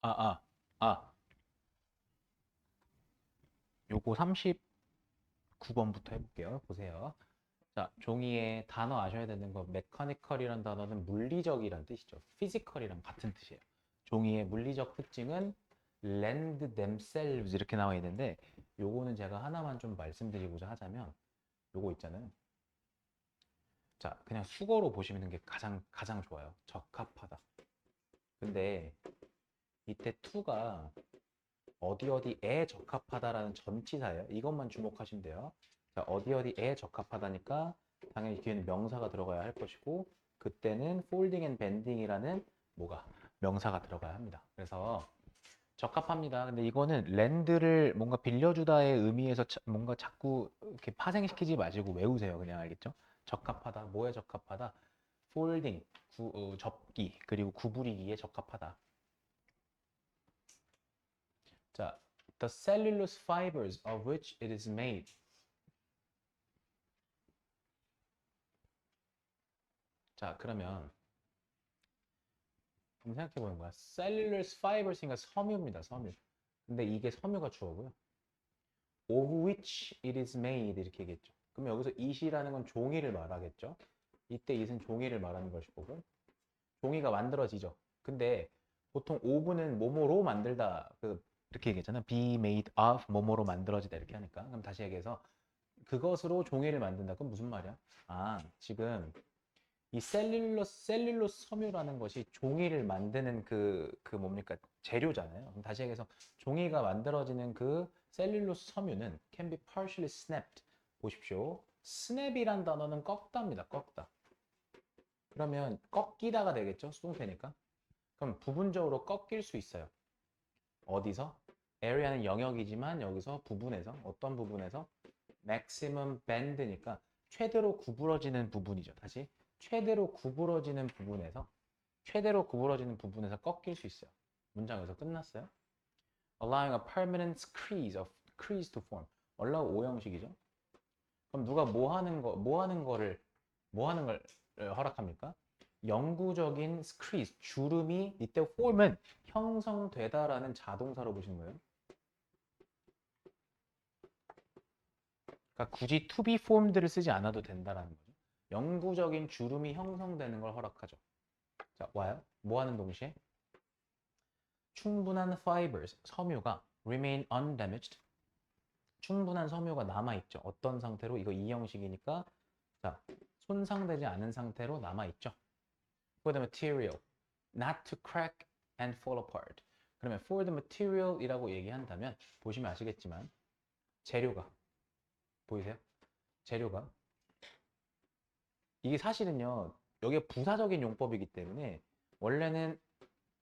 아, 아, 아, 요거 39번부터 해볼게요. 보세요. 자, 종이에 단어 아셔야 되는 거, 메커니컬이란 단어는 물리적이란 뜻이죠. 피지컬이랑 같은 뜻이에요. 종이의 물리적 특징은 lend themselves 이렇게 나와 있는데, 요거는 제가 하나만 좀 말씀드리고자 하자면, 요거 있잖아요. 자, 그냥 수거로 보시는 게 가장 좋아요. 적합하다. 근데 이때 to가 어디 어디에 적합하다라는 전치사예요. 이것만 주목하시면 돼요. 자, 어디 어디에 적합하다니까 당연히 뒤에는 명사가 들어가야 할 것이고 그때는 folding and bending이라는 뭐가 명사가 들어가야 합니다. 그래서 적합합니다. 근데 이거는 랜드를 뭔가 빌려주다의 의미에서 뭔가 자꾸 이렇게 파생시키지 마시고 외우세요. 그냥 알겠죠? 적합하다. 뭐에 적합하다? folding, 접기, 그리고 구부리기에 적합하다. 자, the cellulose fibers of which it is made. 자, 그러면 한번 생각해 보는 거야. cellulose fibers니까 섬유입니다. 섬유. 근데 이게 섬유가 주어고요. of which it is made 이렇게 얘기했죠. 그럼 여기서 it이라는 건 종이를 말하겠죠. 이때 it은 종이를 말하는 것이고 종이가 만들어지죠. 근데 보통 of는 뭐뭐로 만들다 이렇게 얘기했잖아요. be made of 뭐뭐로 만들어지다 이렇게 하니까. 그럼 다시 얘기해서 그것으로 종이를 만든다. 그럼 무슨 말이야? 아, 지금 이 셀룰로스 섬유라는 것이 종이를 만드는 그 뭡니까? 재료잖아요. 그럼 다시 얘기해서 종이가 만들어지는 그 셀룰로스 섬유는 can be partially snapped. 보십시오. snap이란 단어는 꺾다입니다. 꺾다. 그러면 꺾이다가 되겠죠? 수동태니까. 그럼 부분적으로 꺾일 수 있어요. 어디서? area는 영역이지만 여기서 부분에서 어떤 부분에서? maximum bend니까 최대로 구부러지는 부분이죠. 다시 최대로 구부러지는 부분에서 꺾일 수 있어요. 문장 여기서 끝났어요. allowing a permanent crease to form. allow 오형식이죠. 그럼 누가 뭐 하는 걸 허락합니까? 영구적인 crease, 주름이 이때 form은 형성되다라는 자동사로 보시는 거예요. 그러니까 굳이 to be formed를 쓰지 않아도 된다라는 거죠. 영구적인 주름이 형성되는 걸 허락하죠. 자, 와요. 뭐 하는 동시에? 충분한 fibers, 섬유가 remain undamaged. 충분한 섬유가 남아있죠. 어떤 상태로? 이거 이 형식이니까 자, 손상되지 않은 상태로 남아있죠. For the material, not to crack and fall apart. 그러면 for the material이라고 얘기한다면 보시면 아시겠지만 재료가 보이세요? 재료가 이게 사실은요. 여기가 부사적인 용법이기 때문에 원래는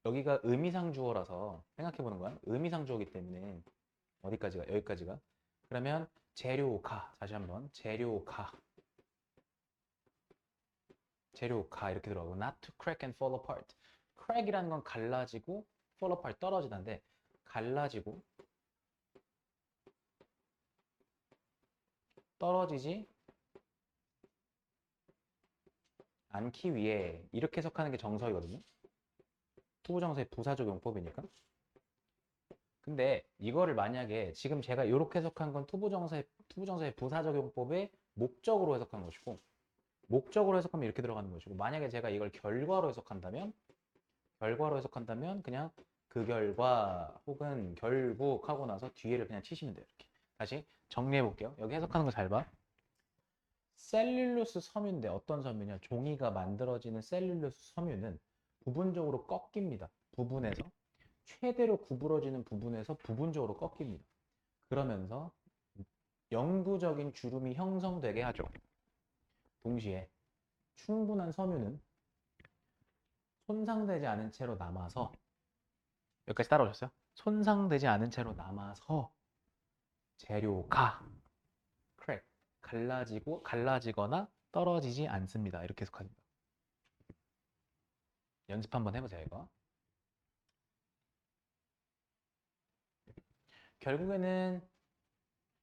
여기가 의미상 주어라서 생각해 보는 거야. 의미상 주어이기 때문에 어디까지가? 여기까지가. 그러면 재료가 다시 한번 재료가 이렇게 들어가고 not to crack and fall apart. crack이라는 건 갈라지고 fall apart 떨어지다인데 갈라지고 떨어지지 않기 위해 이렇게 해석하는 게 정석이거든요. 투부정사의 부사적 용법이니까. 근데 이거를 만약에 지금 제가 이렇게 해석한 건 투부정사의 부사적 용법의 목적으로 해석한 것이고 목적으로 해석하면 이렇게 들어가는 것이고 만약에 제가 이걸 결과로 해석한다면 그냥 그 결과 혹은 결국 하고 나서 뒤에를 그냥 치시면 돼요. 이렇게. 다시 정리해 볼게요. 여기 해석하는 거 잘 봐. 셀룰로스 섬유인데 어떤 섬유냐? 종이가 만들어지는 셀룰로스 섬유는 부분적으로 꺾입니다. 부분에서 최대로 구부러지는 부분에서 부분적으로 꺾입니다. 그러면서 영구적인 주름이 형성되게 하죠. 동시에 충분한 섬유는 손상되지 않은 채로 남아서 여기까지 따라오셨어요? 손상되지 않은 채로 남아서 재료가 crack 갈라지거나 떨어지지 않습니다. 이렇게 해석합니다. 연습 한번 해보세요. 이거 결국에는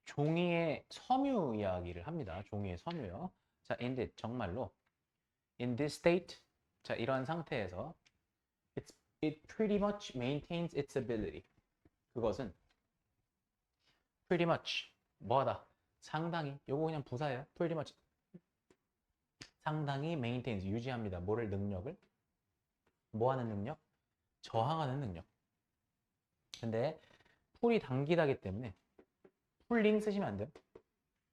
종이의 섬유 이야기를 합니다. 종이의 섬유요. 자, indeed 정말로 in this state 자 이러한 상태에서 it's It pretty much maintains its ability. 그것은 pretty much 뭐하다 상당히 요거 그냥 부사예요. pretty much 상당히 maintains 유지합니다. 뭐를 능력을 뭐 하는 능력? 저항하는 능력. 근데 풀이 당기다기 때문에 풀링 쓰시면 안 돼요.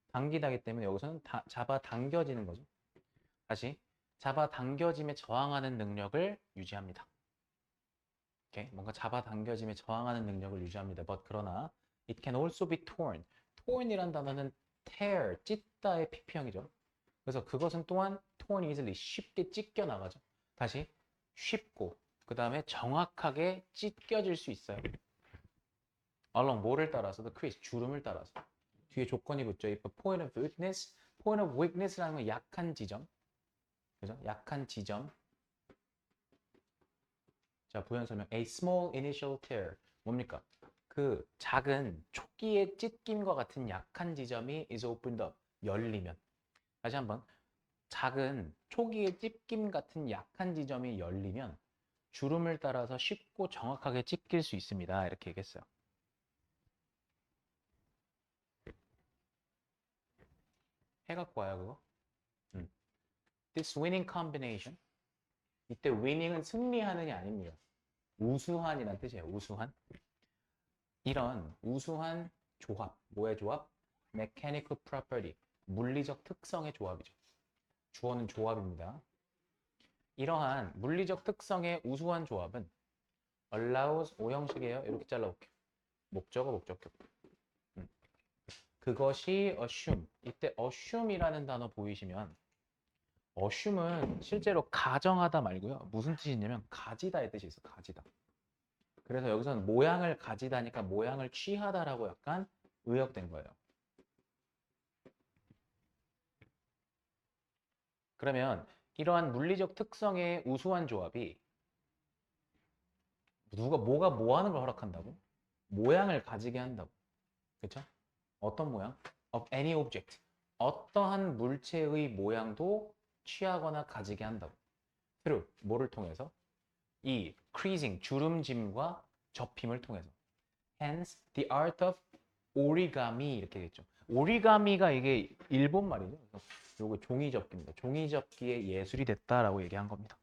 당기다기 때문에 여기서는 잡아 당겨지는 거죠. 다시 잡아 당겨짐에 저항하는 능력을 유지합니다. 오케이? 뭔가 잡아 당겨짐에 저항하는 능력을 유지합니다. But 그러나 it can also be torn. torn이란 단어는 tear, 찢다의 PP형이죠. 그래서 그것은 또한 torn easily, 쉽게 찢겨 나가죠. 다시 쉽고 그 다음에 정확하게 찢겨질 수 있어요. along 뭐를 따라서? the crease, 주름을 따라서. 뒤에 조건이 붙죠. If a point of weakness, point of weakness라는 건 약한 지점. 그죠? 약한 지점. 자, 부연 설명. A small initial tear. 뭡니까? 그 작은 초기의 찢김과 같은 약한 지점이 is opened up. 열리면. 다시 한번. 작은 초기의 찢김 같은 약한 지점이 열리면 주름을 따라서 쉽고 정확하게 찢길 수 있습니다. 이렇게 얘기했어요. 해갖고 와요, 그거. This winning combination. 이때 winning은 승리하는이 아닙니다. 우수한이란 뜻이에요. 우수한. 이런 우수한 조합. 뭐의 조합? Mechanical property. 물리적 특성의 조합이죠. 주어는 조합입니다. 이러한 물리적 특성의 우수한 조합은 allows 오형식이에요. 이렇게 잘라볼게요. 목적어, 목적격. 그것이 assume. 이때 assume이라는 단어 보이시면 assume은 실제로 가정하다 말고요. 무슨 뜻이 있냐면 가지다의 뜻이 있어. 가지다. 그래서 여기서는 모양을 가지다니까 모양을 취하다라고 약간 의역된 거예요. 그러면 이러한 물리적 특성의 우수한 조합이 뭐가 뭐 하는 걸 허락한다고? 모양을 가지게 한다고. 그렇죠? 어떤 모양? Of any object. 어떠한 물체의 모양도 취하거나 가지게 한다고. through 뭐를 통해서? 이 creasing 주름짐과 접힘을 통해서. Hence the art of origami 이렇게 되겠죠. 오리가미가 이게 일본 말이죠. 그래서 요거 종이접기입니다. 종이접기의 예술이 됐다라고 얘기한 겁니다.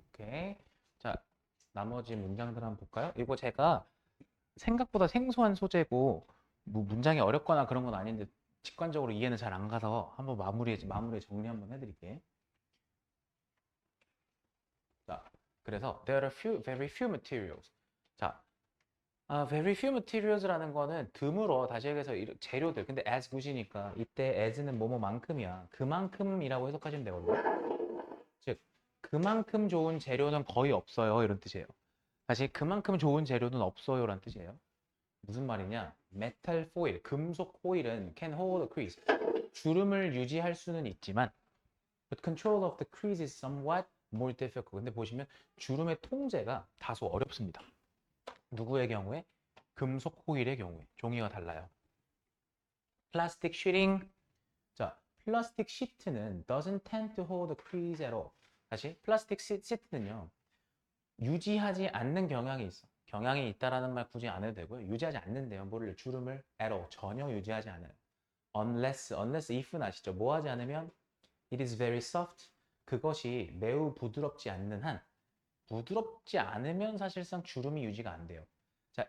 오케이. 자, 나머지 문장들 한번 볼까요? 이거 제가 생각보다 생소한 소재고 뭐 문장이 어렵거나 그런 건 아닌데 직관적으로 이해는 잘 안 가서 한번 마무리 정리 한번 해드릴게요. 자, 그래서 there are very few materials. 자, very few materials라는 거는 드물어. 다시 얘기해서 재료들. 근데 as 굿이니까 이때 as는 뭐뭐만큼이야. 그만큼이라고 해석하시면 되거든요. 즉, 그만큼 좋은 재료는 거의 없어요. 이런 뜻이에요. 다시 그만큼 좋은 재료는 없어요. 라는 뜻이에요. 무슨 말이냐? 메탈 포일, 금속 포일은 can hold a crease. 주름을 유지할 수는 있지만 but control of the crease is somewhat more difficult. 근데 보시면 주름의 통제가 다소 어렵습니다. 누구의 경우에? 금속 호일의 경우에. 종이와 달라요. 플라스틱 sheeting. 자, 플라스틱 시트는 doesn't tend to hold a crease at all. 다시, 플라스틱 시트는요, 유지하지 않는 경향이 있어. 경향이 있다라는 말 굳이 안 해도 되고요. 유지하지 않는데요. 뭐를? 주름을 at all. 전혀 유지하지 않아요. unless if는 아시죠? 뭐 하지 않으면 it is very soft. 그것이 매우 부드럽지 않는 한 부드럽지 않으면 사실상 주름이 유지가 안 돼요. 자,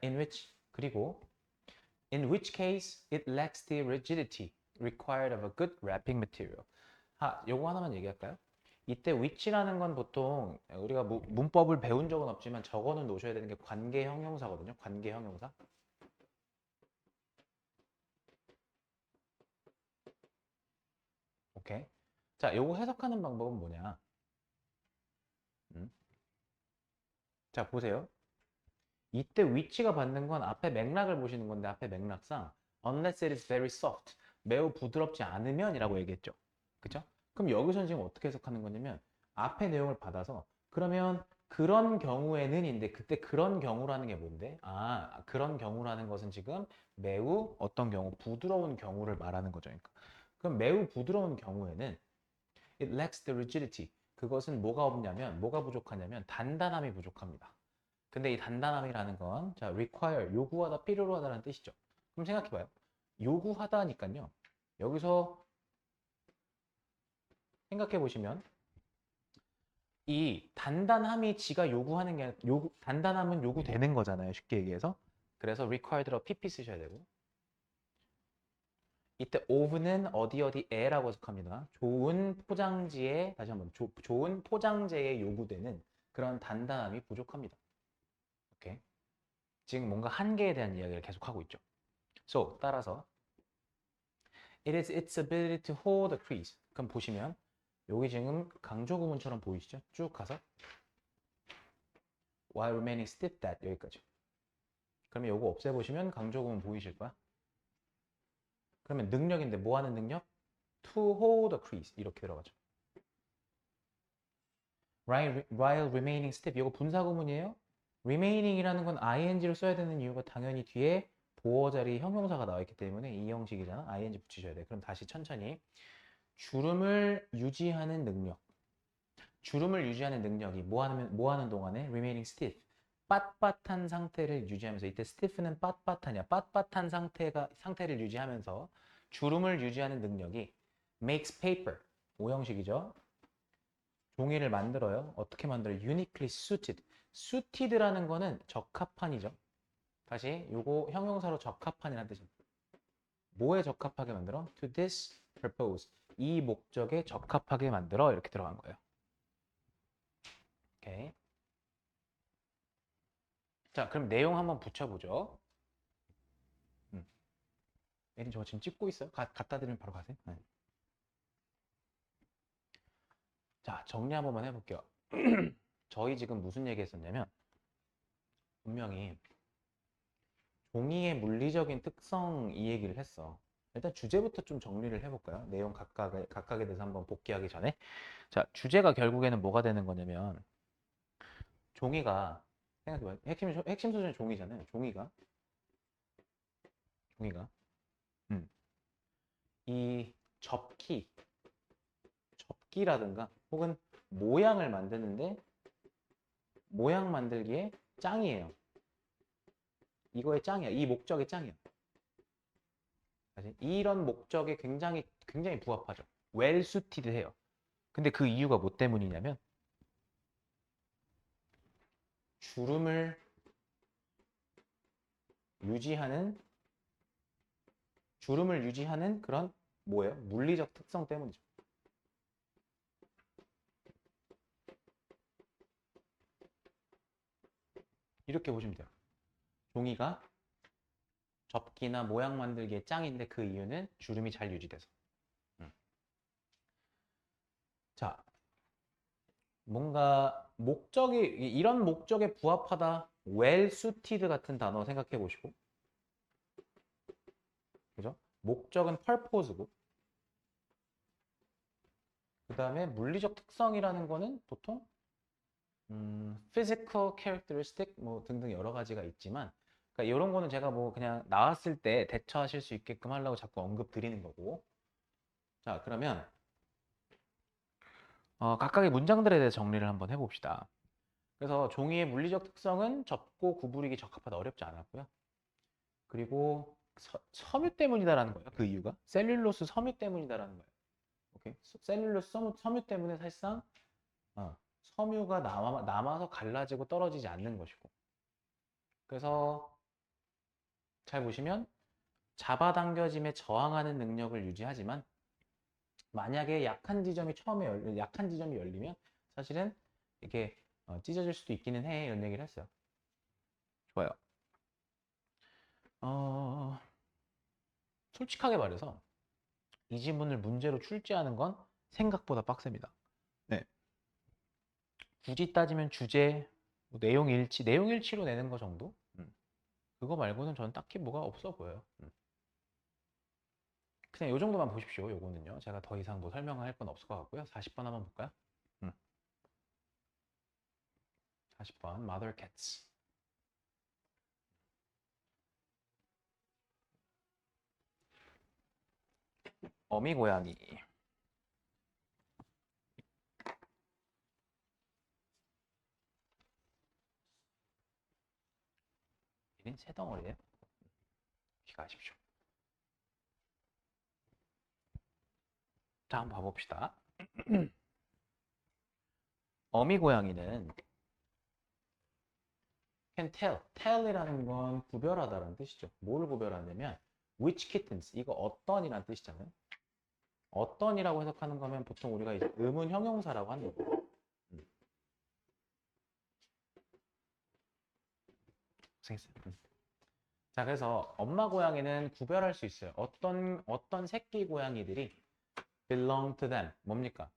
그리고 in which case it lacks the rigidity required of a good wrapping material. 요거 하나만 얘기할까요? 이때 which라는 건 보통 우리가 문법을 배운 적은 없지만 적어는 놓으셔야 되는 게 관계 형용사거든요. 관계 형용사. 오케이. 자, 요거 해석하는 방법은 뭐냐? 자, 보세요. 이때 위치가 받는 건 앞에 맥락을 보시는 건데 앞에 맥락상 unless it is very soft 매우 부드럽지 않으면 이라고 얘기했죠. 그쵸? 그럼 여기서는 지금 어떻게 해석하는 거냐면 앞에 내용을 받아서 그러면 그런 경우에는인데 그때 그런 경우라는 게 뭔데? 그런 경우라는 것은 지금 매우 어떤 경우 부드러운 경우를 말하는 거죠. 그러니까 그럼 매우 부드러운 경우에는 it lacks the rigidity. 그것은 뭐가 없냐면 뭐가 부족하냐면 단단함이 부족합니다. 근데 이 단단함이라는 건 자, require 요구하다, 필요로 하다라는 뜻이죠. 그럼 생각해 봐요. 요구하다니까요. 여기서 생각해 보시면 이 단단함이 지가 요구하는 게 단단함은 요구되는 거잖아요. 쉽게 얘기해서. 그래서 required로 pp 쓰셔야 되고 이때 of는 어디 어디에라고 해석합니다. 좋은 포장지에 다시 한번 좋은 포장재에 요구되는 그런 단단함이 부족합니다. 오케이. 지금 뭔가 한계에 대한 이야기를 계속하고 있죠. So 따라서 it is its ability to hold a crease. 그럼 보시면 여기 지금 강조 구문처럼 보이시죠? 쭉 가서 while remaining stiff that 여기까지. 그러면 요거 없애보시면 강조 구문 보이실 거야. 그러면 능력인데 뭐 하는 능력? to hold a crease 이렇게 들어가죠. while remaining stiff 이거 분사 구문이에요. remaining이라는 건 ing를 써야 되는 이유가 당연히 뒤에 보어 자리 형용사가 나와 있기 때문에 이 형식이잖아. ing 붙이셔야 돼. 그럼 다시 천천히 주름을 유지하는 능력. 주름을 유지하는 능력이 뭐 하는 동안에 remaining stiff. 빳빳한 상태를 유지하면서 이때 stiff는 빳빳하냐 빳빳한 상태를 유지하면서 주름을 유지하는 능력이 makes paper 오형식이죠. 종이를 만들어요. 어떻게 만들어요? uniquely suited. suited라는 거는 적합한이죠. 다시 요거 형용사로 적합한이라는 뜻입니다. 뭐에 적합하게 만들어? to this purpose. 이 목적에 적합하게 만들어 이렇게 들어간 거예요. 오케이. 자, 그럼 내용 한번 붙여보죠. 에린 저거 지금 찍고 있어요? 갖다 드리면 바로 가세요. 네. 자, 정리 한 번만 해볼게요. 저희 지금 무슨 얘기 했었냐면 분명히 종이의 물리적인 특성 이 얘기를 했어. 일단 주제부터 좀 정리를 해볼까요? 내용 각각에 대해서 한번 복귀하기 전에. 자, 주제가 결국에는 뭐가 되는 거냐면 종이가 생각해봐요. 핵심 소재는 종이잖아요. 종이가 이 접기라든가 혹은 모양을 만드는데 모양 만들기에 짱이에요. 이거의 짱이야. 이 목적의 짱이야. 이런 목적에 굉장히 부합하죠. well suited 해요. 근데 그 이유가 뭐 때문이냐면 주름을 유지하는 그런 뭐예요? 물리적 특성 때문이죠. 이렇게 보시면 돼요. 종이가 접기나 모양 만들기에 짱인데 그 이유는 주름이 잘 유지돼서. 자, 뭔가 이런 목적에 부합하다 well suited 같은 단어 생각해 보시고 그죠? 목적은 purpose고 그 다음에 물리적 특성이라는 거는 보통 physical characteristic 뭐 등등 여러 가지가 있지만 그러니까 이런 거는 제가 뭐 그냥 나왔을 때 대처하실 수 있게끔 하려고 자꾸 언급 드리는 거고 자 그러면 각각의 문장들에 대해 정리를 한번 해봅시다. 그래서 종이의 물리적 특성은 접고 구부리기 적합하다 어렵지 않았고요. 그리고 섬유 때문이다라는 거예요. 그 이유가 셀룰로스 섬유 때문이다라는 거예요. 오케이? 셀룰로스 섬유 때문에 사실상 섬유가 남아서 갈라지고 떨어지지 않는 것이고 그래서 잘 보시면 잡아당겨짐에 저항하는 능력을 유지하지만 만약에 약한 지점이 열리면 사실은 이렇게 찢어질 수도 있기는 해 이런 얘기를 했어요. 좋아요. 솔직하게 말해서 이 지문을 문제로 출제하는 건 생각보다 빡셉니다. 네. 굳이 따지면 주제, 내용 일치로 내는 거 정도? 그거 말고는 저는 딱히 뭐가 없어 보여요. 그냥 이 정도만 보십시오. 요거는요. 제가 더 이상 뭐 설명할 건 없을 것 같고요. 40번 한번 볼까요? 40번 mother cats. 어미 고양이. 얘는 새 덩어리예요. 기가하십시오. 자, 한번 봐봅시다. 어미 고양이는 can tell이라는 건 구별하다라는 뜻이죠. 뭘 구별하냐면 which kittens, 이거 어떤이라는 뜻이잖아요. 어떤이라고 해석하는 거면 보통 우리가 이제 의문 형용사라고 하는 거고. 자, 그래서 엄마 고양이는 구별할 수 있어요. 어떤 새끼 고양이들이 belong to them, 뭡니까?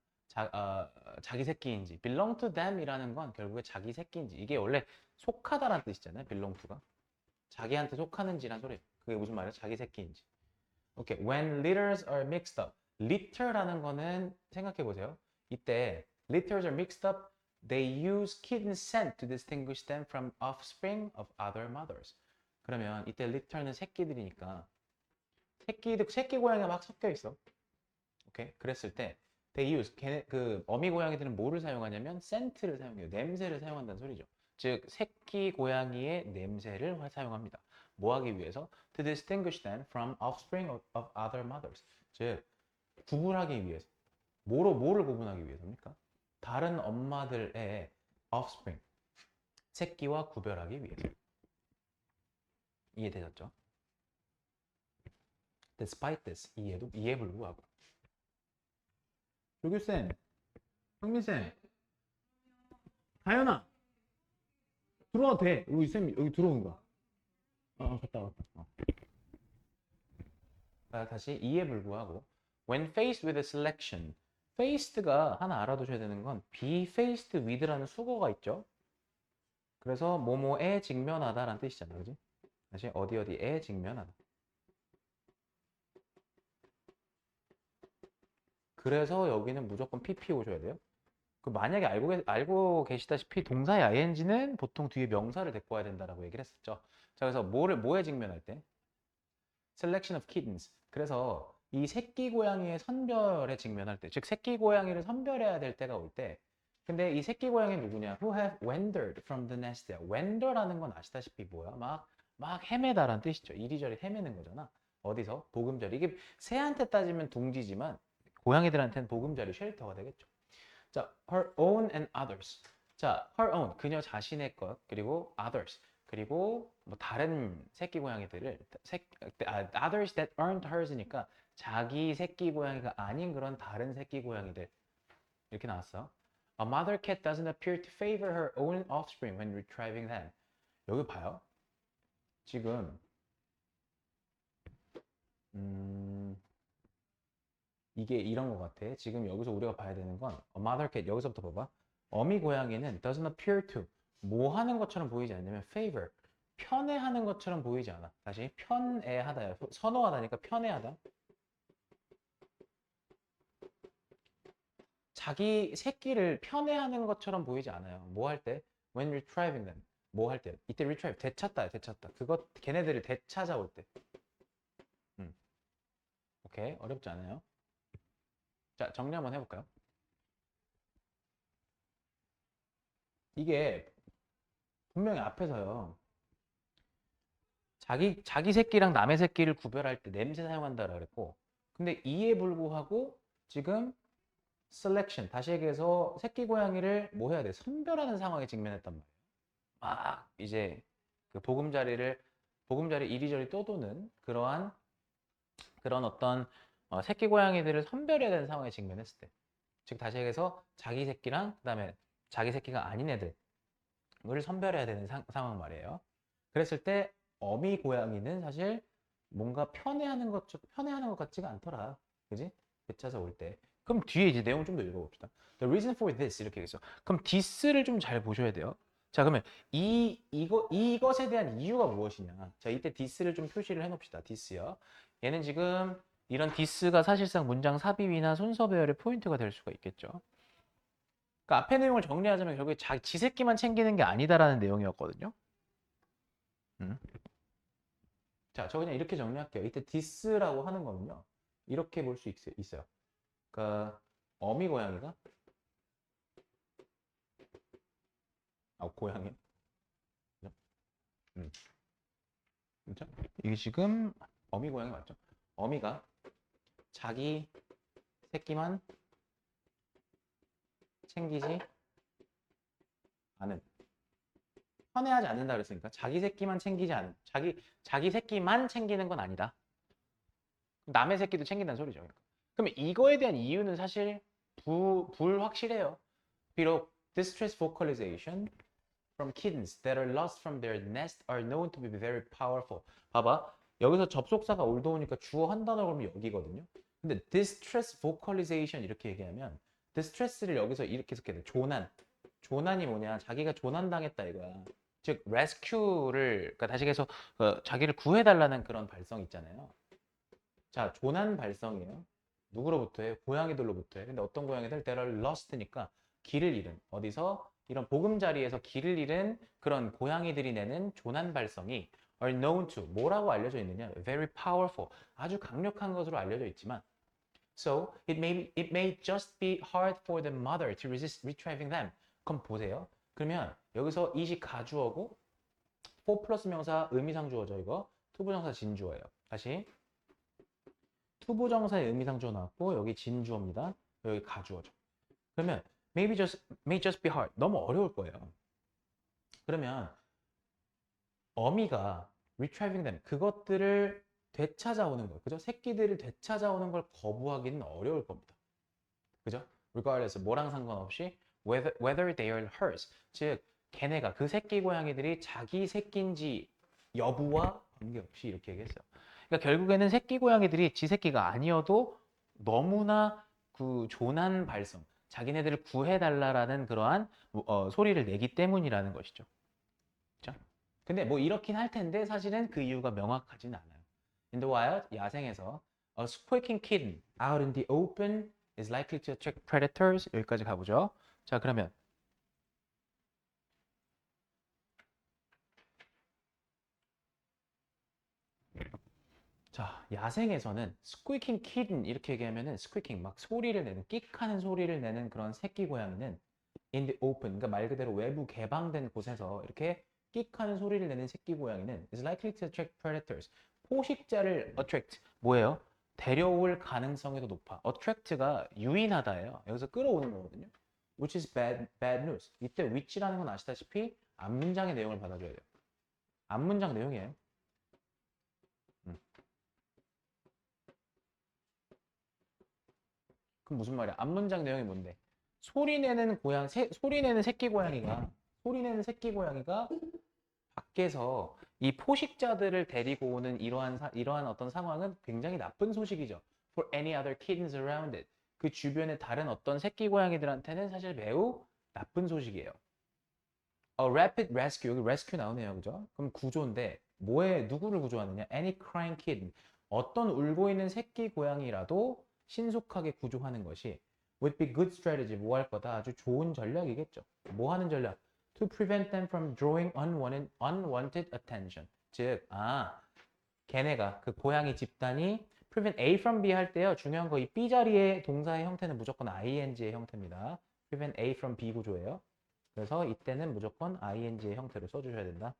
자기 새끼인지. belong to them이라는 건 결국에 자기 새끼인지. 이게 원래 속하다라는 뜻이잖아요. belong to가. 자기한테 속하는지란 소리예요. 그게 무슨 말이에요? 자기 새끼인지. 오케이. When litters are mixed up. litter라는 거는 생각해 보세요. 이때 litters are mixed up. They use kitten scent to distinguish them from offspring of other mothers. 그러면 이때 litter는 새끼들이니까 새끼 고양이가 막 섞여 있어. 오케이. 그랬을 때 they use 그 어미 고양이들은 뭐를 사용하냐면 scent를 사용해요. 냄새를 사용한다는 소리죠. 즉 새끼 고양이의 냄새를 사용합니다. 뭐 하기 위해서? To distinguish them from offspring of other mothers. 즉 구분하기 위해서. 뭐를 구분하기 위해서입니까? 다른 엄마들의 offspring, 새끼와 구별하기 위해서. 이해되셨죠? Despite this, 이해 불구하고. 조규쌤, 황민쌤, 다현아, 들어와도 돼. 여기 쌤 여기 들어온 거야. 갔다 왔다. 다시 이해 불구하고. When faced with a selection, faced가 하나 알아두셔야 되는 건 be faced with라는 수거가 있죠. 그래서 뭐뭐에 직면하다라는 뜻이잖아, 그지? 다시 어디에 직면하다. 그래서 여기는 무조건 PP 오셔야 돼요. 그 만약에 알고 계시다시피 동사의 ing는 보통 뒤에 명사를 데리고 와야 된다라고 얘기를 했었죠. 자, 그래서 뭐에 직면할 때? Selection of kittens. 그래서 이 새끼 고양이의 선별에 직면할 때, 즉 새끼 고양이를 선별해야 될 때가 올 때, 근데 이 새끼 고양이는 누구냐? Who have wandered from the nest. wander라는 건 아시다시피 뭐야? 막 헤매다라는 뜻이죠. 이리저리 헤매는 거잖아. 어디서? 보금자리. 이게 새한테 따지면 둥지지만 고양이들한테는 보금자리 쉘터가 되겠죠. 자, her own and others. 자, her own, 그녀 자신의 것, 그리고 others, 그리고 뭐 다른 새끼 고양이들을 others that aren't hers니까 자기 새끼 고양이가 아닌 그런 다른 새끼 고양이들 이렇게 나왔어. A mother cat doesn't appear to favor her own offspring when retrieving them. 여기 봐요. 지금 이게 이런 것 같아. 지금 여기서 우리가 봐야 되는 건 mother cat, 여기서부터 봐봐. 어미 고양이는 doesn't appear to, 뭐 하는 것처럼 보이지 않냐면 favor, 편애하는 것처럼 보이지 않아. 다시 편애하다야. 선호하다니까 편애하다. 자기 새끼를 편애하는 것처럼 보이지 않아요. 뭐 할 때? When retrieving them. 뭐 할 때? 이때 retrieve, 되찾다. 걔네들을 되찾아올 때. 오케이, 어렵지 않아요. 자, 정리 한번 해볼까요? 이게 분명히 앞에서요. 자기 새끼랑 남의 새끼를 구별할 때 냄새 사용한다라 그랬고, 근데 이에 불구하고 지금 selection, 다시 얘기해서 새끼 고양이를 뭐 해야 돼? 선별하는 상황에 직면했단 말이에요. 막 이제 그 보금자리 이리저리 떠도는 그런 어떤 새끼 고양이들을 선별해야 되는 상황에 직면했을 때, 즉 다시 얘기해서 자기 새끼랑 그다음에 자기 새끼가 아닌 애들을 선별해야 되는 상황 말이에요. 그랬을 때 어미 고양이는 사실 뭔가 편애하는 것 같지가 않더라, 그지? 되찾아 올 때. 그럼 뒤에 이제 내용 좀 더 읽어봅시다. The reason for this 이렇게 얘기했어. 그럼 this를 좀 잘 보셔야 돼요. 자, 그러면 이것에 대한 이유가 무엇이냐? 자, 이때 this를 좀 표시를 해놓읍시다. this요. 얘는 지금 이런 this가 사실상 문장 삽입이나 순서 배열의 포인트가 될 수가 있겠죠. 그러니까 앞에 내용을 정리하자면 결국에 지 새끼만 챙기는 게 아니다라는 내용이었거든요. 자, 저 그냥 이렇게 정리할게요. 이때 this라고 하는 거는요. 이렇게 볼 수 있어요. 그러니까 어미 고양이가 고양이. 그죠? 그죠? 이게 지금 어미 고양이 맞죠? 어미가 자기 새끼만 챙기지 않은, 편애하지 않는다 그랬으니까 자기 새끼만 챙기지 않은, 자기 새끼만 챙기는 건 아니다. 남의 새끼도 챙긴다는 소리죠. 그러면 이거에 대한 이유는 사실 불확실해요. 비록 distress vocalization from kittens that are lost from their nest are known to be very powerful. 봐봐. 여기서 접속사가 올드오니까 주어 한 단어 그러면 여기거든요. 근데 distress vocalization 이렇게 얘기하면 distress를 여기서 이렇게 해석해야 돼. 조난. 조난이 뭐냐? 자기가 조난당했다 이거야. 즉 rescue를 그러니까 다시 해서 자기를 구해달라는 그런 발성 있잖아요. 자, 조난 발성이에요. 누구로부터해? 고양이들로부터해. 근데 어떤 고양이들? That are lost니까 길을 잃은. 어디서? 이런 보금자리에서 길을 잃은 그런 고양이들이 내는 조난 발성이 are known to 뭐라고 알려져 있느냐? Very powerful. 아주 강력한 것으로 알려져 있지만 So it may just be hard for the mother to resist retrieving them. 그럼 보세요. 그러면 여기서 it이 가주어고 for 플러스 명사 의미상주어죠 이거. 투부정사 진주어예요. 다시 투부정사의 의미상주어 나왔고 여기 진주어입니다. 여기 가주어죠. 그러면 may just be hard. 너무 어려울 거예요. 그러면 어미가 retrieving them 그것들을 되찾아오는 거, 그죠? 새끼들을 되찾아오는 걸 거부하기는 어려울 겁니다. 그죠? regardless 뭐랑 상관없이 whether they are hers. 즉 걔네가 그 새끼 고양이들이 자기 새끼인지 여부와 관계없이 이렇게 얘기했어요. 그러니까 결국에는 새끼 고양이들이 지 새끼가 아니어도 너무나 그 조난 발성, 자기네들을 구해달라라는 그러한 소리를 내기 때문이라는 것이죠. 그렇죠? 근데 뭐 이렇긴 할 텐데 사실은 그 이유가 명확하진 않아요. In the wild, 야생에서 a squeaking kitten out in the open is likely to attract predators. 여기까지 가보죠. 자, 그러면 자, 야생에서는 squeaking kitten 이렇게 얘기하면은 squeaking 막 소리를 내는 끽하는 소리를 내는 그런 새끼 고양이는 in the open 그러니까 말 그대로 외부 개방된 곳에서 이렇게 끽하는 소리를 내는 새끼 고양이는 is likely to attract predators. 포식자를 attract 뭐예요? 데려올 가능성이 더 높아. attract가 유인하다예요. 여기서 끌어오는 거거든요. which is bad news. 이때 which라는 건 아시다시피 앞문장의 내용을 받아줘야 돼요. 앞문장 내용이에요. 그럼 무슨 말이야? 앞문장 내용이 뭔데? 소리내는 새끼 고양이가 밖에서 이 포식자들을 데리고 오는 이러한 어떤 상황은 굉장히 나쁜 소식이죠. For any other kittens around it. 그 주변의 다른 어떤 새끼 고양이들한테는 사실 매우 나쁜 소식이에요. A rapid rescue, 여기 rescue 나오네요, 그죠? 그럼 구조인데 누구를 구조하느냐? Any crying kitten. 어떤 울고 있는 새끼 고양이라도 신속하게 구조하는 것이 would be good strategy. 뭐 할 거다? 아주 좋은 전략이겠죠. 뭐 하는 전략? To prevent them from drawing unwanted attention. 즉, 걔네가 그 고양이 집단이 prevent A from B 할 때요. 중요한 거 이 B 자리의 동사의 형태는 무조건 ing의 형태입니다. prevent A from B 구조예요. 그래서 이때는 무조건 ing의 형태로 써주셔야 된다.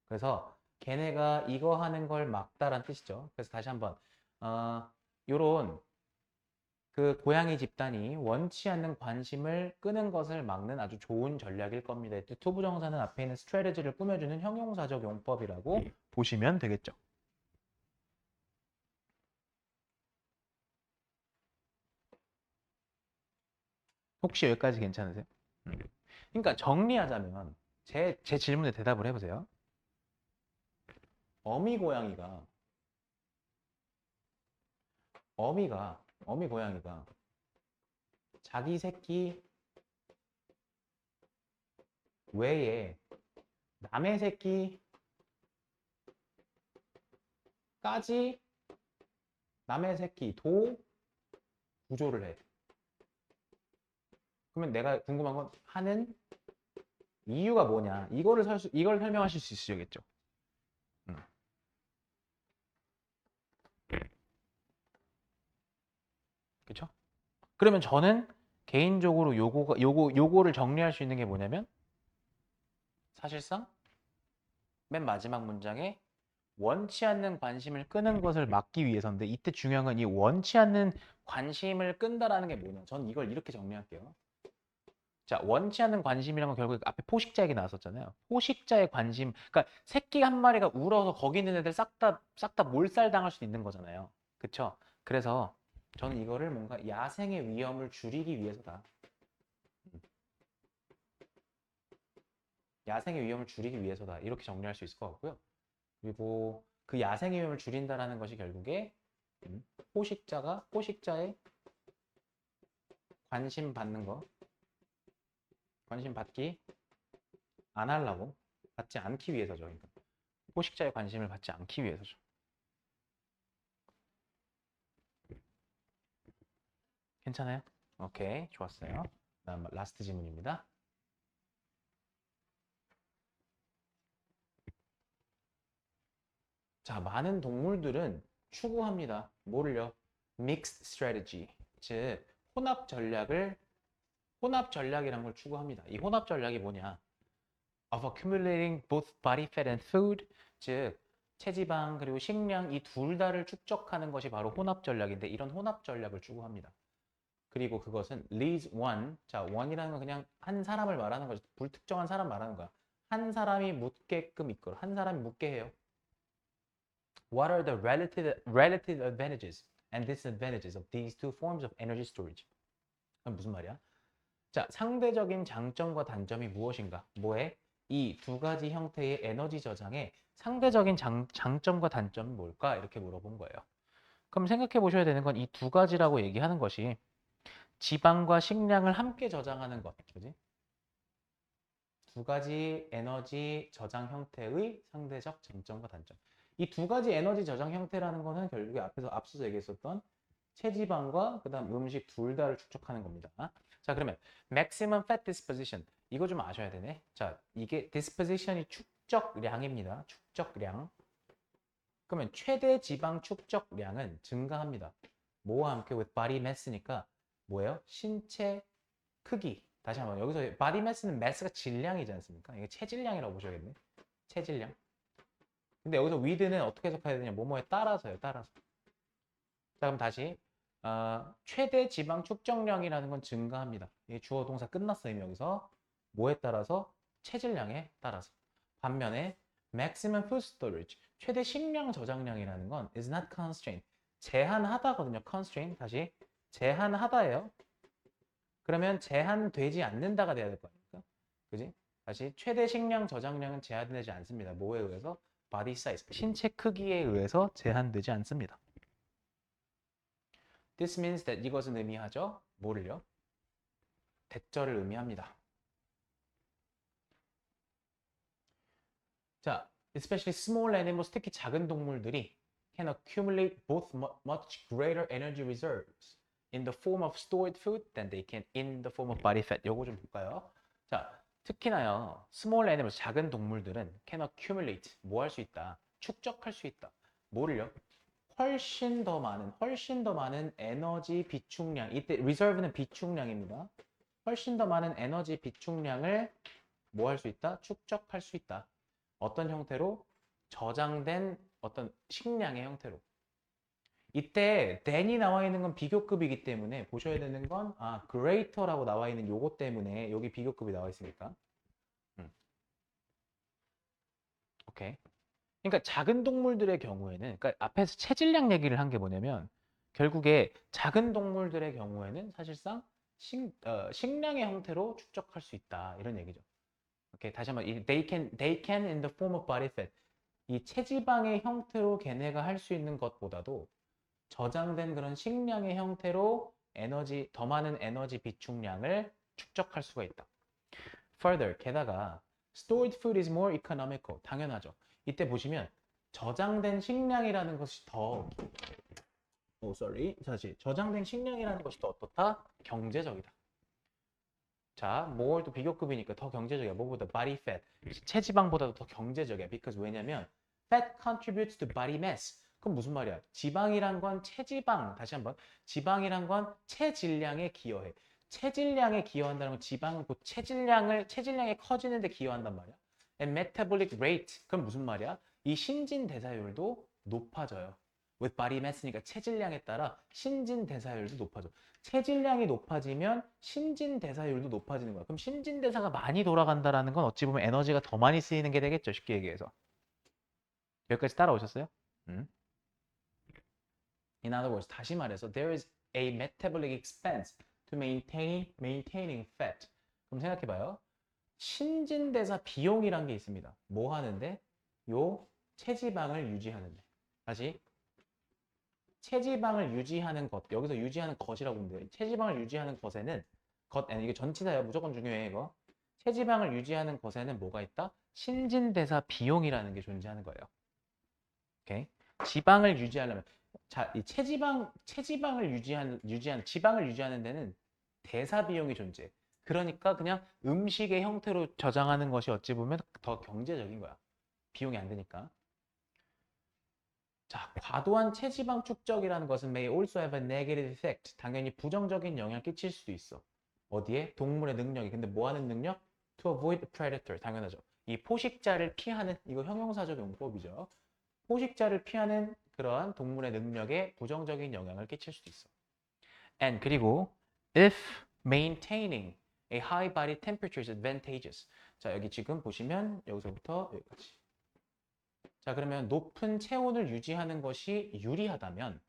그래서 걔네가 이거 하는 걸 막다란 뜻이죠. 그래서 다시 한번 요런 그 고양이 집단이 원치 않는 관심을 끄는 것을 막는 아주 좋은 전략일 겁니다. 이때 투부정사는 앞에 있는 스트래티지를 꾸며주는 형용사적 용법이라고 보시면 되겠죠. 혹시 여기까지 괜찮으세요? 그러니까 정리하자면 제 질문에 대답을 해보세요. 어미 고양이가 자기 새끼 외에 남의 새끼까지 남의 새끼도 구조를 해. 그러면 내가 궁금한 건 하는 이유가 뭐냐? 이걸 설명하실 수 있으시겠죠? 그렇죠? 그러면 저는 개인적으로 요거를 정리할 수 있는 게 뭐냐면 사실상 맨 마지막 문장에 원치 않는 관심을 끄는 것을 막기 위해서인데 이때 중요한 건 이 원치 않는 관심을 끈다라는 게 뭐냐? 저는 이걸 이렇게 정리할게요. 자, 원치 않는 관심이란 건 결국 앞에 포식자 얘기 나왔었잖아요. 포식자의 관심, 그러니까 새끼 한 마리가 울어서 거기 있는 애들 싹 다 몰살당할 수 있는 거잖아요. 그쵸? 그래서 저는 이거를 뭔가 야생의 위험을 줄이기 위해서다. 야생의 위험을 줄이기 위해서다. 이렇게 정리할 수 있을 것 같고요. 그리고 그 야생의 위험을 줄인다라는 것이 결국에 포식자의 관심 받는 거, 관심 받기 안 하려고, 받지 않기 위해서죠. 그러니까 포식자의 관심을 받지 않기 위해서죠. 괜찮아요? 오케이, 좋았어요. 다음 라스트 질문입니다. 자, 많은 동물들은 추구합니다. 뭐를요? Mixed strategy, 즉 혼합 전략이라는 걸 추구합니다. 이 혼합 전략이 뭐냐? Of accumulating both body fat and food, 즉 체지방 그리고 식량 이 둘 다를 축적하는 것이 바로 혼합 전략인데 이런 혼합 전략을 추구합니다. 그리고 그것은 leads one, 자 one이라는 건 그냥 한 사람을 말하는 거죠. 불특정한 사람 말하는 거야. 한 사람이 묻게끔 이끌어. 한 사람이 묻게 해요. What are the relative advantages and disadvantages of these two forms of energy storage? 그럼 무슨 말이야? 자, 상대적인 장점과 단점이 무엇인가? 뭐에? 이 두 가지 형태의 에너지 저장의 상대적인 장점과 단점이 뭘까? 이렇게 물어본 거예요. 그럼 생각해 보셔야 되는 건 이 두 가지라고 얘기하는 것이 지방과 식량을 함께 저장하는 것. 그지? 두 가지 에너지 저장 형태의 상대적 장점과 단점. 이 두 가지 에너지 저장 형태라는 거는 결국에 앞서서 얘기했었던 체지방과 그다음 음식 둘 다를 축적하는 겁니다. 자, 그러면 maximum fat disposition 이거 좀 아셔야 되네. 자, 이게 disposition이 축적량입니다. 축적량. 그러면 최대 지방 축적량은 증가합니다. 뭐와 함께 with body mass니까 뭐예요? 신체 크기. 다시 한번 여기서 body mass는 mass가 질량이지 않습니까? 이게 체질량이라고 보셔야겠네. 체질량. 근데 여기서 with는 어떻게 해석해야 되냐? 뭐뭐에 따라서요. 따라서. 자, 그럼 다시 최대 지방 축적량이라는 건 증가합니다. 이 주어 동사 끝났어요. 이미 여기서 뭐에 따라서? 체질량에 따라서. 반면에 maximum food storage, 최대 식량 저장량이라는 건 is not constrained, 제한하다거든요. constraint 다시 제한하다예요. 그러면 제한되지 않는다가 돼야 될 거 아닙니까? 그지? 다시 최대 식량 저장량은 제한되지 않습니다. 뭐에 의해서? body size, 신체 크기에 의해서 제한되지 않습니다. This means that 이것은 의미하죠. 뭐를요? 대절을 의미합니다. 자, especially small animals, 특히 작은 동물들이 can accumulate both much greater energy reserves in the form of stored food than they can in the form of body fat. 요거 좀 볼까요? 자, 특히나요, small animals, 작은 동물들은 can accumulate, 뭐 할 수 있다? 축적할 수 있다. 뭐를요? 훨씬 더 많은 에너지 비축량. 이때 reserve는 비축량입니다. 훨씬 더 많은 에너지 비축량을 뭐 할 수 있다? 축적할 수 있다. 어떤 형태로? 저장된 어떤 식량의 형태로. 이때 than이 나와 있는 건 비교급이기 때문에 보셔야 되는 건 greater라고 나와 있는 요거 때문에 여기 비교급이 나와 있으니까. 오케이. 그러니까 작은 동물들의 경우에는, 그러니까 앞에서 체질량 얘기를 한 게 뭐냐면 결국에 작은 동물들의 경우에는 사실상 식량의 형태로 축적할 수 있다 이런 얘기죠. 오케이, 다시 한번 they can in the form of body fat. 이 체지방의 형태로 걔네가 할 수 있는 것보다도 저장된 그런 식량의 형태로 더 많은 에너지 비축량을 축적할 수가 있다. Further, 게다가 stored food is more economical. 당연하죠. 이때 보시면 저장된 식량이라는 것이 다시 저장된 식량이라는 것이 더 어떻다? 경제적이다. 자, more도 비교급이니까 더 경제적이야. 뭐보다? body fat. 체지방보다도 더 경제적이야. because 왜냐면 fat contributes to body mass. 그럼 무슨 말이야? 지방이란 건 체지방. 다시 한번. 지방이란 건 체질량에 기여해. 체질량에 기여한다는 건 지방은 곧 체질량이 커지는데 기여한단 말이야. and metabolic rate. 그럼 무슨 말이야? 이 신진대사율도 높아져요. with body mass니까 체질량에 따라 신진대사율도 높아져. 체질량이 높아지면 신진대사율도 높아지는 거야. 그럼 신진대사가 많이 돌아간다라는 건 어찌 보면 에너지가 더 많이 쓰이는 게 되겠죠. 쉽게 얘기해서. 여기까지 따라오셨어요? In other words, 다시 말해서 there is a metabolic expense to maintaining fat. 그럼 생각해봐요. 신진대사 비용이란 게 있습니다. 뭐 하는데? 요 체지방을 유지하는데. 다시. 체지방을 유지하는 것. 여기서 유지하는 것이라고 보면 돼요. 체지방을 유지하는 것에는 이게 전치사예요. 무조건 중요해 이거. 체지방을 유지하는 것에는 뭐가 있다? 신진대사 비용이라는 게 존재하는 거예요. 오케이? 지방을 유지하려면 자, 이 체지방을 지방을 유지하는 데는 대사 비용이 존재해. 그러니까 그냥 음식의 형태로 저장하는 것이 어찌 보면 더 경제적인 거야. 비용이 안 드니까. 자, 과도한 체지방 축적이라는 것은 may also have a negative effect. 당연히 부정적인 영향을 끼칠 수도 있어. 어디에? 동물의 능력이. 근데 뭐 하는 능력? To avoid predator. 당연하죠. 이 포식자를 피하는, 이거 형용사적 용법이죠. 포식자를 피하는 그러한 동물의 능력에 부정적인 영향을 끼칠 수도 있어. And 그리고 if maintaining a high body temperature is advantageous. 자, 여기 지금 보시면 여기서부터 여기까지. 자, 그러면 높은 체온을 유지하는 것이 유리하다면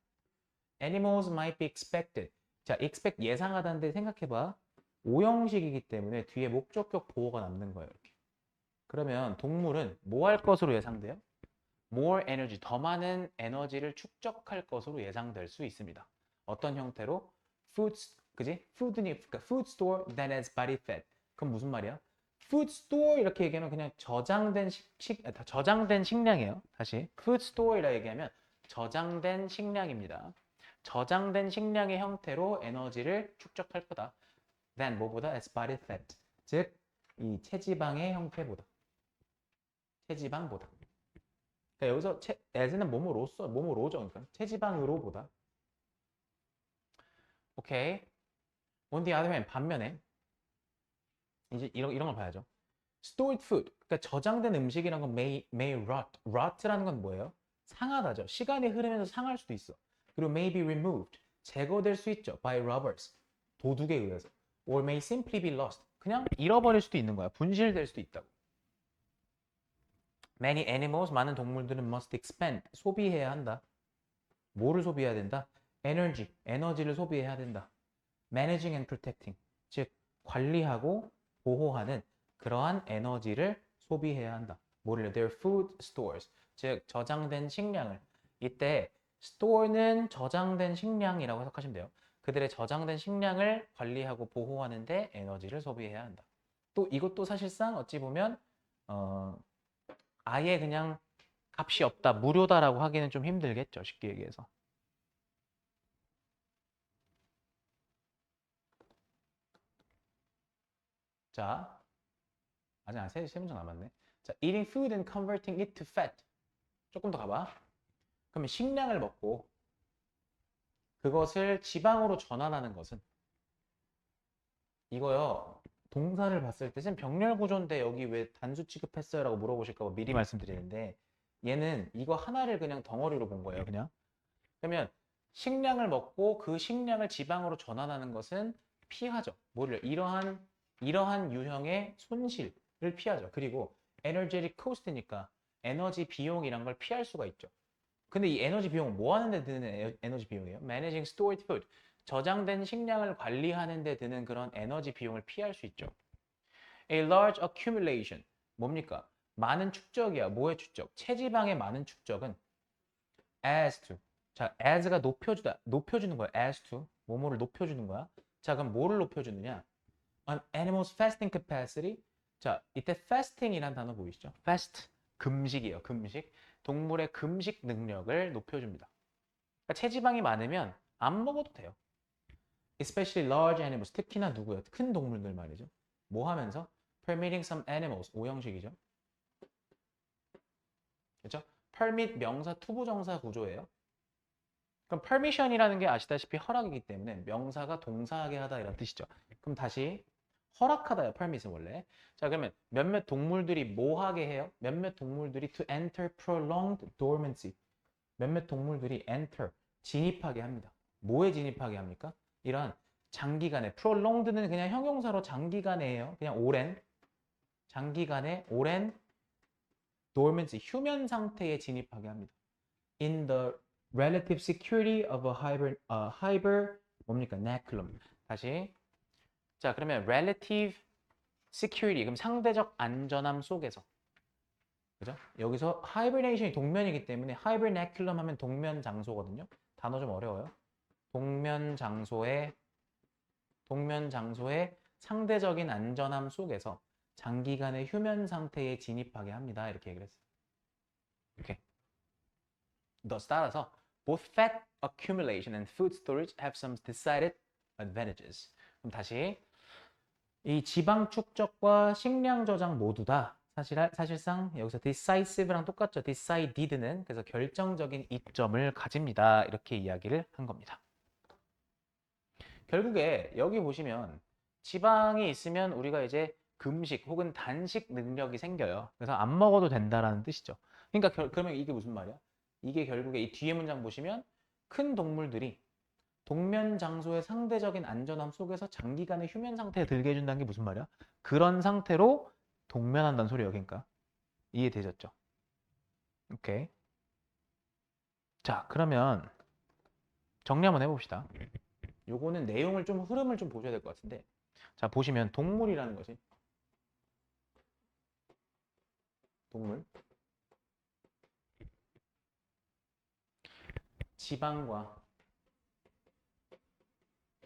animals might be expected. 자, expect 예상하다는데 생각해봐. 오형식이기 때문에 뒤에 목적격 보호가 남는 거예요. 이렇게. 그러면 동물은 뭐 할 것으로 예상돼요? more energy, 더 많은 에너지를 축적할 것으로 예상될 수 있습니다. 어떤 형태로? 그지? 그러니까 food store that has body fat. 그럼 무슨 말이야? food store 이렇게 얘기하면 그냥 저장된 식량이에요. 다시 food store이라 얘기하면 저장된 식량입니다. 저장된 식량의 형태로 에너지를 축적할 거다. then 뭐보다? as body fat. 즉 이 체지방의 형태보다. 체지방보다. 그러니까 여기서 as는 뭐뭐로죠. 그러니까 체지방으로보다. 오케이. On the other hand, 반면에 이제 이런 걸 봐야죠. stored food, 그러니까 저장된 음식이란 건 may rot. rot라는 건 뭐예요? 상하다죠. 시간이 흐르면서 상할 수도 있어. 그리고 may be removed, 제거될 수 있죠. by robbers, 도둑에 의해서. or may simply be lost, 그냥 잃어버릴 수도 있는 거야. 분실될 수도 있다고. Many animals, 많은 동물들은 must expend, 소비해야 한다. 뭐를 소비해야 된다? Energy, 에너지를 소비해야 된다. Managing and protecting, 즉 관리하고 보호하는 그러한 에너지를 소비해야 한다. 뭐를? Their food stores, 즉 저장된 식량을. 이때 store는 저장된 식량이라고 해석하시면 돼요. 그들의 저장된 식량을 관리하고 보호하는 데 에너지를 소비해야 한다. 또 이것도 사실상 어찌 보면 아예 그냥 값이 없다, 무료다라고 하기는 좀 힘들겠죠. 쉽게 얘기해서. 자, 아직 세 문장 남았네. 자, eating food and converting it to fat. 조금 더 가봐. 그러면 식량을 먹고 그것을 지방으로 전환하는 것은 이거요. 동사를 봤을 때 지금 병렬 구조인데 여기 왜 단수 취급했어요? 라고 물어보실까 봐 미리 말씀드리는데 얘는 이거 하나를 그냥 덩어리로 본 거예요. 그냥. 그러면 식량을 먹고 그 식량을 지방으로 전환하는 것은 피하죠. 뭐를? 이러한 유형의 손실을 피하죠. 그리고 energetic cost니까 에너지 비용이란 걸 피할 수가 있죠. 근데 이 에너지 비용은 뭐 하는 데 드는 에너지 비용이에요? Managing stored food. 저장된 식량을 관리하는 데 드는 그런 에너지 비용을 피할 수 있죠. A large accumulation. 뭡니까? 많은 축적이야. 뭐의 축적? 체지방의 많은 축적은 as to. 자, as가 높여주는 거야. as to. 뭐뭐를 높여주는 거야. 자, 그럼 뭐를 높여주느냐? An animal's fasting capacity. 자, 이때 fasting이란 단어 보이시죠? fast. 금식이에요. 금식. 동물의 금식 능력을 높여줍니다. 그러니까 체지방이 많으면 안 먹어도 돼요. Especially large animals. 특히나 누구요? 큰 동물들 말이죠. 뭐 하면서? permitting some animals. 오형식이죠. 그렇죠? permit 명사 투부정사 구조예요. 그럼 permission이라는 게 아시다시피 허락이기 때문에 명사가 동사하게 하다 이런 뜻이죠. 그럼 다시 허락하다요. permit은 원래. 자, 그러면 몇몇 동물들이 뭐 하게 해요? 몇몇 동물들이 to enter prolonged dormancy. 몇몇 동물들이 enter, 진입하게 합니다. 뭐에 진입하게 합니까? 이런 장기간에, prolonged는 그냥 형용사로 장기간에예요. 그냥 장기간에 오랜 dormancy, 휴면 상태에 진입하게 합니다. In the relative security of a 뭡니까? Naculum. 다시. 자, 그러면 relative security, 그럼 상대적 안전함 속에서. 그죠? 여기서 hibernation이 동면이기 때문에 hibernaculum 하면 동면 장소거든요. 단어 좀 어려워요. 동면 장소의 상대적인 안전함 속에서 장기간의 휴면 상태에 진입하게 합니다. 이렇게 얘기를 했어요. 이렇게. thus 따라서 both fat accumulation and food storage have some decided advantages. 그럼 다시 이 지방 축적과 식량 저장 모두 다 사실상 여기서 decisive랑 똑같죠. decided는 그래서 결정적인 이점을 가집니다. 이렇게 이야기를 한 겁니다. 결국에 여기 보시면 지방이 있으면 우리가 이제 금식 혹은 단식 능력이 생겨요. 그래서 안 먹어도 된다라는 뜻이죠. 그러니까 그러면 이게 무슨 말이야? 이게 결국에 이 뒤에 문장 보시면 큰 동물들이 동면 장소의 상대적인 안전함 속에서 장기간의 휴면 상태에 들게 해준다는 게 무슨 말이야? 그런 상태로 동면한다는 소리예요. 그러니까 이해되셨죠? 오케이. 자, 그러면 정리 한번 해봅시다. 요거는 내용을 좀 흐름을 좀 보셔야 될 것 같은데, 자 보시면 동물이라는 것이 동물 지방과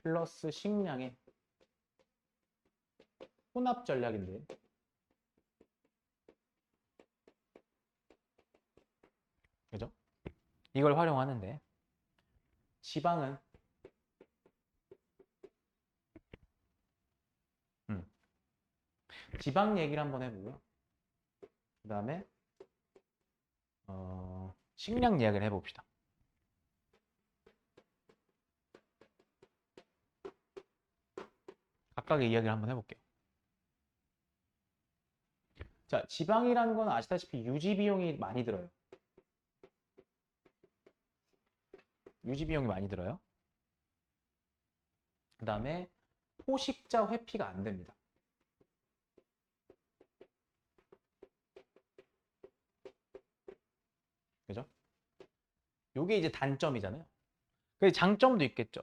플러스 식량의 혼합 전략인데, 그죠? 이걸 활용하는데 지방은 지방 얘기를 한번 해보고요. 그 다음에 식량 이야기를 해봅시다. 각각의 이야기를 한번 해볼게요. 자, 지방이라는 건 아시다시피 유지 비용이 많이 들어요. 유지 비용이 많이 들어요. 그 다음에 포식자 회피가 안 됩니다. 그죠? 요게 이제 단점이잖아요. 근데 장점도 있겠죠.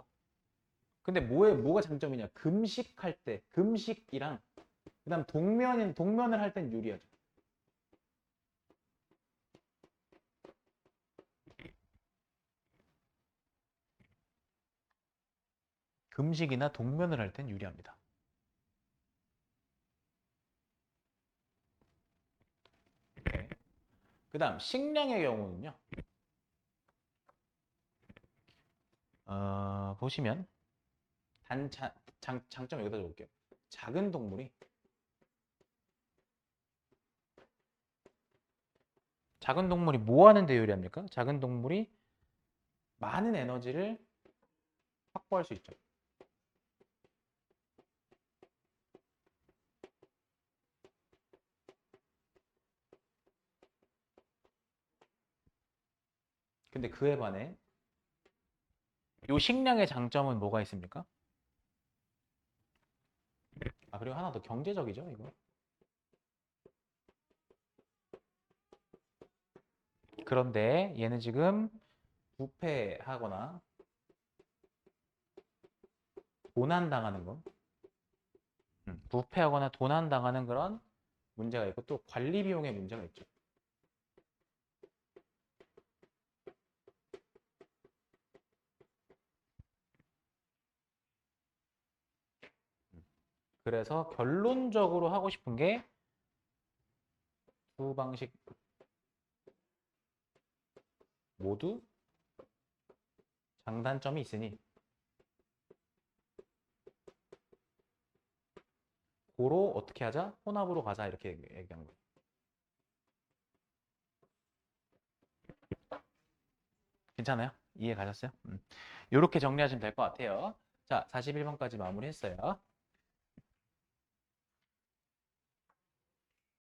근데 뭐가 장점이냐? 금식할 때, 금식이랑 그다음 동면을 할 땐 유리하죠. 금식이나 동면을 할 땐 유리합니다. 네. 그다음 식량의 경우는요. 보시면 장점 여기다 적을게요. 작은 동물이 뭐 하는 데 유리합니까? 작은 동물이 많은 에너지를 확보할 수 있죠. 근데 그에 반해 이 식량의 장점은 뭐가 있습니까? 그리고 하나 더 경제적이죠, 이거. 그런데 얘는 지금 부패하거나 도난당하는 거. 부패하거나 도난당하는 그런 문제가 있고 또 관리 비용의 문제가 있죠. 그래서 결론적으로 하고 싶은 게 두 방식 모두 장단점이 있으니 고로 어떻게 하자? 혼합으로 가자 이렇게 얘기한 거예요. 괜찮아요? 이해 가셨어요? 이렇게 정리하시면 될 것 같아요. 자, 41번까지 마무리했어요.